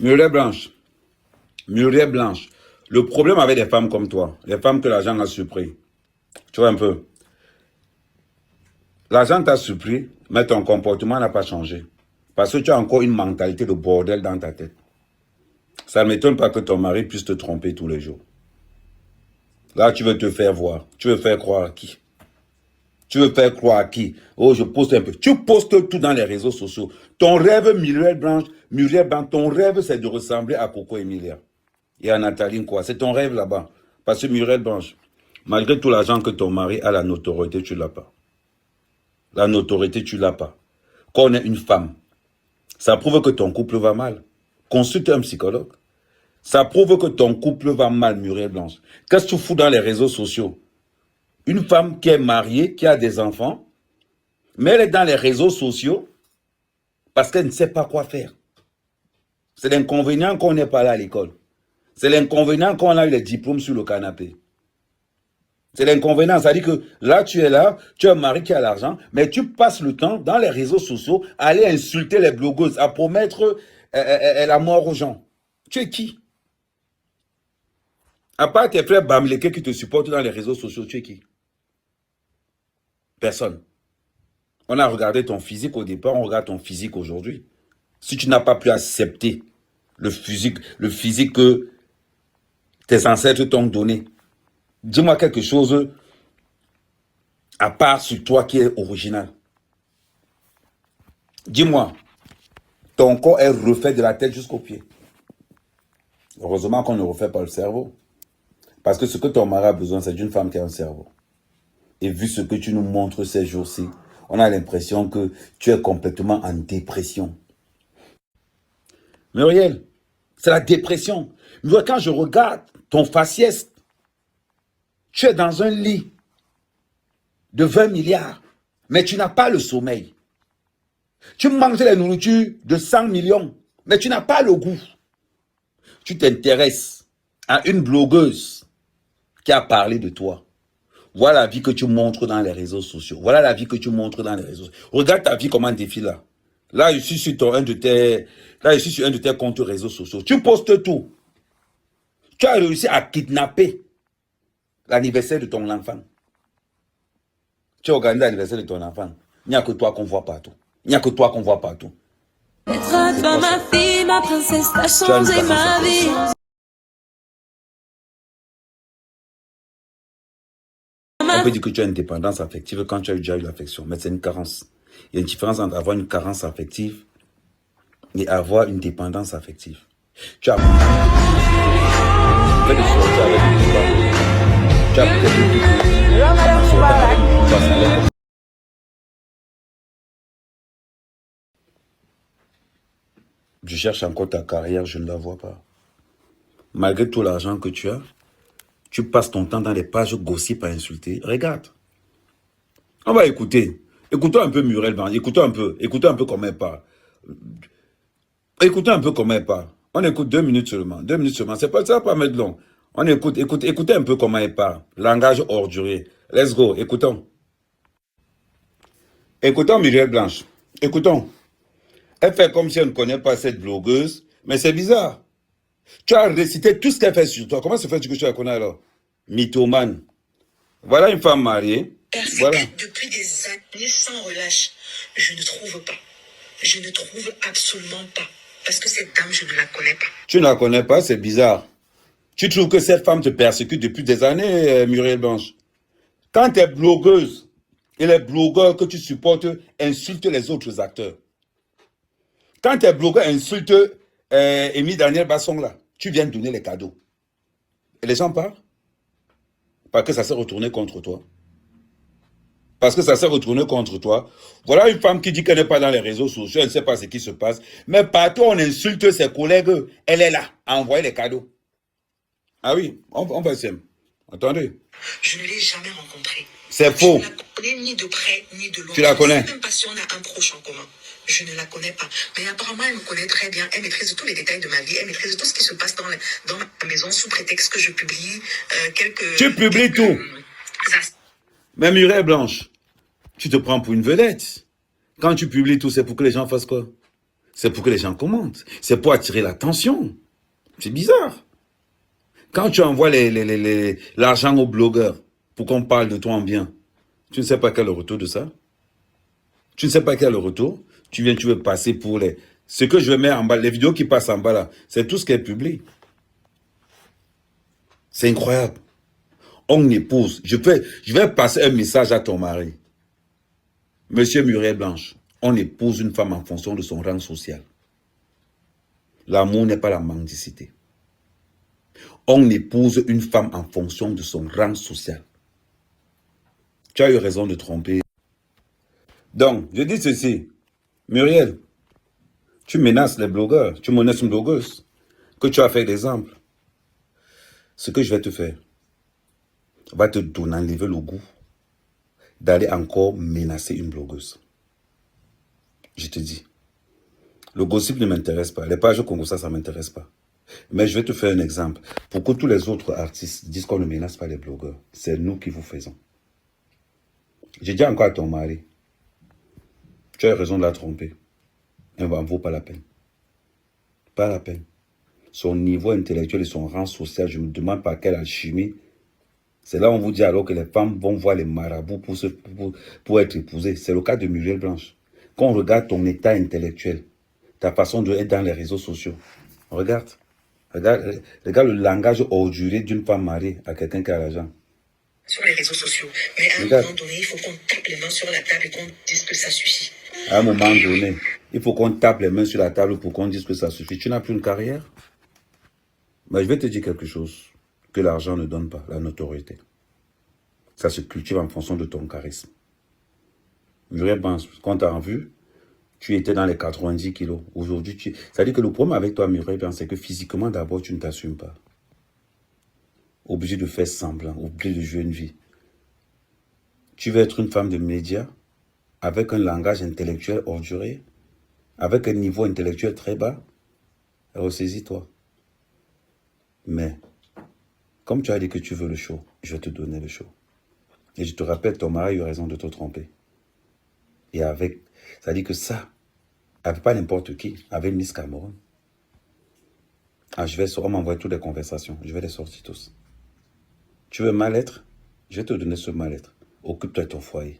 Muriel Blanche. Muriel Blanche. Le problème avec des femmes comme toi, les femmes que l'argent a surpris, tu vois un peu, l'argent t'a surpris, mais ton comportement n'a pas changé. Parce que tu as encore une mentalité de bordel dans ta tête. Ça ne m'étonne pas que ton mari puisse te tromper tous les jours. Là, tu veux te faire voir. Tu veux faire croire à qui? Tu veux faire croire à qui? Oh, je poste un peu. Tu postes tout dans les réseaux sociaux. Ton rêve, Muriel Blanche, ton rêve, c'est de ressembler à Coco Emilia et à Nathalie quoi. C'est ton rêve là-bas. Parce que Muriel Blanche, malgré tout l'argent que ton mari a, la notoriété, tu ne l'as pas. La notoriété, tu ne l'as pas. Quand on est une femme, ça prouve que ton couple va mal. Consulte un psychologue. Ça prouve que ton couple va mal, Muriel Blanche. Qu'est-ce que tu fous dans les réseaux sociaux? Une femme qui est mariée, qui a des enfants, mais elle est dans les réseaux sociaux parce qu'elle ne sait pas quoi faire. C'est l'inconvénient qu'on n'est pas là à l'école. C'est l'inconvénient qu'on a eu les diplômes sur le canapé. C'est l'inconvénient, c'est-à-dire que là, tu es là, tu as un mari qui a l'argent, mais tu passes le temps dans les réseaux sociaux à aller insulter les blogueuses, à promettre la mort aux gens. Tu es qui? À part tes frères Bamileke qui te supportent dans les réseaux sociaux, tu es qui? Personne. On a regardé ton physique au départ, on regarde ton physique aujourd'hui. Si tu n'as pas pu accepter le physique que tes ancêtres t'ont donné, dis-moi quelque chose à part sur toi qui est original. Dis-moi, ton corps est refait de la tête jusqu'aux pieds. Heureusement qu'on ne refait pas le cerveau. Parce que ce que ton mari a besoin, c'est d'une femme qui a un cerveau. Et vu ce que tu nous montres ces jours-ci, on a l'impression que tu es complètement en dépression. Muriel, c'est la dépression. Mais quand je regarde ton faciès, tu es dans un lit de 20 milliards, mais tu n'as pas le sommeil. Tu manges la nourriture de 100 millions, mais tu n'as pas le goût. Tu t'intéresses à une blogueuse qui a parlé de toi. Voilà la vie que tu montres dans les réseaux sociaux. Voilà la vie que tu montres dans les réseaux sociaux. Regarde ta vie comment elle défile là. Là, je suis sur un de tes comptes réseaux sociaux. Tu postes tout. Tu as réussi à kidnapper l'anniversaire de ton enfant. Tu as organisé l'anniversaire de ton enfant. Il n'y a que toi qu'on voit partout. Il n'y a que toi qu'on voit partout. Être toi ma fille, ma princesse, t'as changé ma vie. On peut dire que tu as une dépendance affective quand tu as déjà eu l'affection, mais c'est une carence. Il y a une différence entre avoir une carence affective et avoir une dépendance affective. Tu as fait de sortir avec une tu as peut-être je cherche encore ta carrière, je ne la vois pas. Malgré tout l'argent que tu as, tu passes ton temps dans les pages gossip à insulter. Regarde. On va écouter. Écoutons un peu Muriel Blanche. Écoutons un peu comment elle parle. Écoutez un peu comment elle parle. On écoute 2 minutes seulement. 2 minutes seulement. Ça va pas mettre long. On écoutez un peu comment elle parle. Langage ordurier. Let's go. Écoutons. Écoutons Muriel Blanche. Écoutons. Elle fait comme si elle ne connaît pas cette blogueuse. Mais c'est bizarre. Tu as récité tout ce qu'elle fait sur toi. Comment se fait-il que tu la connais alors? Mythomane. Voilà une femme mariée. Voilà. Depuis des années sans relâche, je ne trouve pas. Je ne trouve absolument pas. Parce que cette dame, je ne la connais pas. Tu ne la connais pas, c'est bizarre. Tu trouves que cette femme te persécute depuis des années, Muriel Blanche. Quand tu es blogueuse et les blogueurs que tu supportes insultent les autres acteurs. Quand tu es blogueur insulte Émile Daniel Basson là, tu viens de donner les cadeaux. Et les gens parlent parce que ça s'est retourné contre toi. Parce que ça s'est retourné contre toi. Voilà une femme qui dit qu'elle n'est pas dans les réseaux sociaux, elle ne sait pas ce qui se passe. Mais partout on insulte ses collègues, elle est là, à envoyer les cadeaux. Ah oui, on va essayer. Attendez. Je ne l'ai jamais rencontrée. C'est faux. Je ne la connais ni de près ni de loin. Tu la connais? Je ne sais même pas si on a un proche en commun. Je ne la connais pas. Mais apparemment, elle me connaît très bien. Elle maîtrise tous les détails de ma vie. Elle maîtrise tout ce qui se passe dans ma maison sous prétexte que je publie quelques... Tu publies tout. Mais Muriel Blanche, tu te prends pour une vedette. Quand tu publies tout, c'est pour que les gens fassent quoi? C'est pour que les gens commentent. C'est pour attirer l'attention. C'est bizarre. Quand tu envoies l'argent aux blogueurs pour qu'on parle de toi en bien, tu ne sais pas quel est le retour de ça? Tu ne sais pas quel est le retour? Tu viens, tu veux passer pour les... Ce que je vais mettre en bas, les vidéos qui passent en bas là, c'est tout ce qui est public. C'est incroyable. On épouse. Je vais passer un message à ton mari. Monsieur Muriel Blanche, on épouse une femme en fonction de son rang social. L'amour n'est pas la mendicité. On épouse une femme en fonction de son rang social. Tu as eu raison de tromper. Donc, je dis ceci. Muriel, tu menaces les blogueurs. Tu menaces une blogueuse. Que tu as fait d'exemple. Ce que je vais te faire va te donner, enlever le goût d'aller encore menacer une blogueuse. Je te dis. Le gossip ne m'intéresse pas. Les pages comme ça ne m'intéresse pas. Mais je vais te faire un exemple. Pour que tous les autres artistes disent qu'on ne menace pas les blogueurs, c'est nous qui vous faisons. J'ai dit encore à ton mari, tu as raison de la tromper. Elle ne vaut pas la peine. Pas la peine. Son niveau intellectuel et son rang social, je me demande par quelle alchimie. C'est là où on vous dit alors que les femmes vont voir les marabouts pour être épousées. C'est le cas de Muriel Blanche. Quand on regarde ton état intellectuel, ta façon d'être dans les réseaux sociaux, regarde le langage orduré d'une femme mariée à quelqu'un qui a l'argent. Sur les réseaux sociaux. Mais à un moment donné, il faut qu'on tape les mains sur la table et qu'on dise que ça suffit. À un moment donné, il faut qu'on tape les mains sur la table pour qu'on dise que ça suffit. Tu n'as plus une carrière? Mais je vais te dire quelque chose que l'argent ne donne pas, la notoriété. Ça se cultive en fonction de ton charisme. Muriel Blanche, quand tu as vu, tu étais dans les 90 kilos. Aujourd'hui, ça veut dire que le problème avec toi, Muriel Blanche, c'est que physiquement, d'abord, tu ne t'assumes pas. Obligé de faire semblant, obligé de jouer une vie. Tu veux être une femme de médias avec un langage intellectuel orduré, avec un niveau intellectuel très bas, ressaisis-toi. Mais, comme tu as dit que tu veux le show, je vais te donner le show. Et je te rappelle, ton mari a eu raison de te tromper. Et avec, ça dit que ça, avec pas n'importe qui, avec Miss Cameroun. Ah, on m'envoie toutes les conversations, je vais les sortir tous. Tu veux mal-être? Je vais te donner ce mal-être. Occupe-toi de ton foyer.